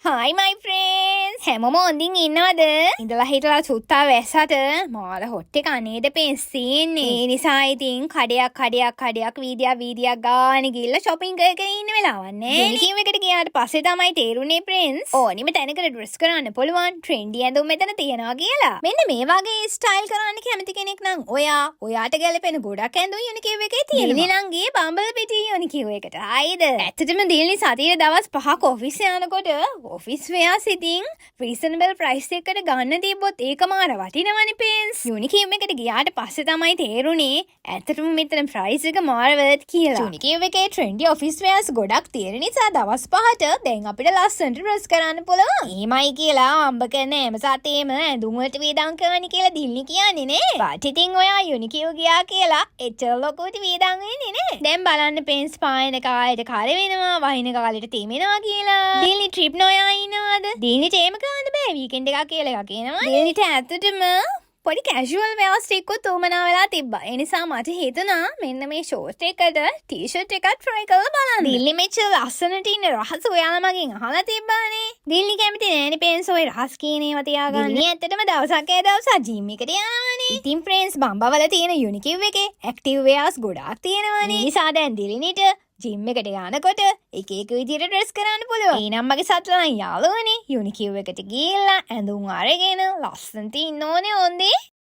Hi my friends! හැමෝම හොඳින් ඉන්නවද? ඉඳලා හිටලා සුත්තා වැස්සට මාර හොට් එක අනේද පෙන්සීන්නේ. ඒ නිසා ඉතින් කඩයක් වීදියක් ගාන ගිහලා shopping කරගෙන ඉන්න වෙලාවක් නෑ. යුනිකීම් එකට ගියාට පස්සේ තමයි තේරුනේ friends. ඕනිම තැනකට dress කරන්න පුළුවන් trendy ඇඳුම් මෙතන තියනවා කියලා. මෙන්න මේ වගේ style කරන්න කැමති කෙනෙක් නම් ඔයාට ගැලපෙන ගොඩක් ඇඳුම් යුනිකීම් එකේ තියෙනවා. දිල්ලි නම් ගියේ බම්බල්පිටි යුනිකීම් එකට. හයිද? ඇත්තටම දිල්ලි සතියේ දවස් 5ක් ඔෆිස් යනකොට ඔෆිස් වෙයාස් ඉතින් රීසනබල් ප්‍රයිස් එකකට ගන්න තිබ්බොත් ඒක මාර වටිනවනේ පේන්ස්. යුනිකීම් එකට ගියාට පස්සේ තමයි තේරුනේ ඇත්තටම මෙතන ප්‍රයිස් එක මාර වර්ත් කියලා. යුනිකීම් එකේ ට්‍රෙන්ඩි ඔෆිස් වෙයාස් ගොඩක් තියෙන නිසා දවස් 5ට දැන් අපිට ලස්සනට ඩ්‍රෙස් කරන්න පුළුවන්. ඊමයි කියලා අම්බ කරන හැම සතේම ඇඳුම් වලට වේදම් කරන්න කියලා දිල්ලි කියන්නේ නේ. බට් ඉතින් ඔයා යුනිකීම් ගියා කියලා එච්චර ලොකුට වේදම් වෙන්නේ නේ. දැන් බලන්න පේන්ස් පායන කාලේට කාලේ වෙනවා වහින කාලේට තෙමෙනවා කියලා. දිල්ලි ට්‍රිප් නොයා ඉනවද? දිල්ලිට ඒම කරන්න බෑ වීකෙන්ඩ් එකක් කියලා එකක් එනවා. දිල්ලිට ඇත්තටම පොඩි කැෂුවල් වෙයාස් ටිකකුත් උමනා වෙලා තිබ්බා. ඒ නිසා මට හිතුණා මෙන්න මේ ෂෝට් එකට ටී-ෂර්ට් එකක් try කරලා බලන්න. දිල්ලි මෙච්චර ලස්සනට ඉන්න රහස ඔයාලා මගෙන් අහලා තිබ්බානේ. දිල්ලි කැමති නෑනේ පේන්ස් ඔය රහස් කියන ඒවා තියාගන්න. දිල්ලි ඇත්තටම දවසක් ජිම් එකට යනවානේ. ඉතින් ෆ්‍රෙන්ඩ්ස් බම්බවල තියෙන යුනිකීව් එකේ ඇක්ටිව් වෙයාස් ගොඩාක් තියෙනවානේ. ඒ නිසා දැන් දිල්ලිනිට ජිම් එකට යනකොට එක විදිහට ඩ්‍රෙස් කරන්න පුළුවන්. ඒ නම් මගේ සත්ලන් යාළුවනේ යුනිකීව් එකට ගිහිල්ලා ඇඳුම් අරගෙන ලස්සනට ඉන්න ඕනේ හොඳේ.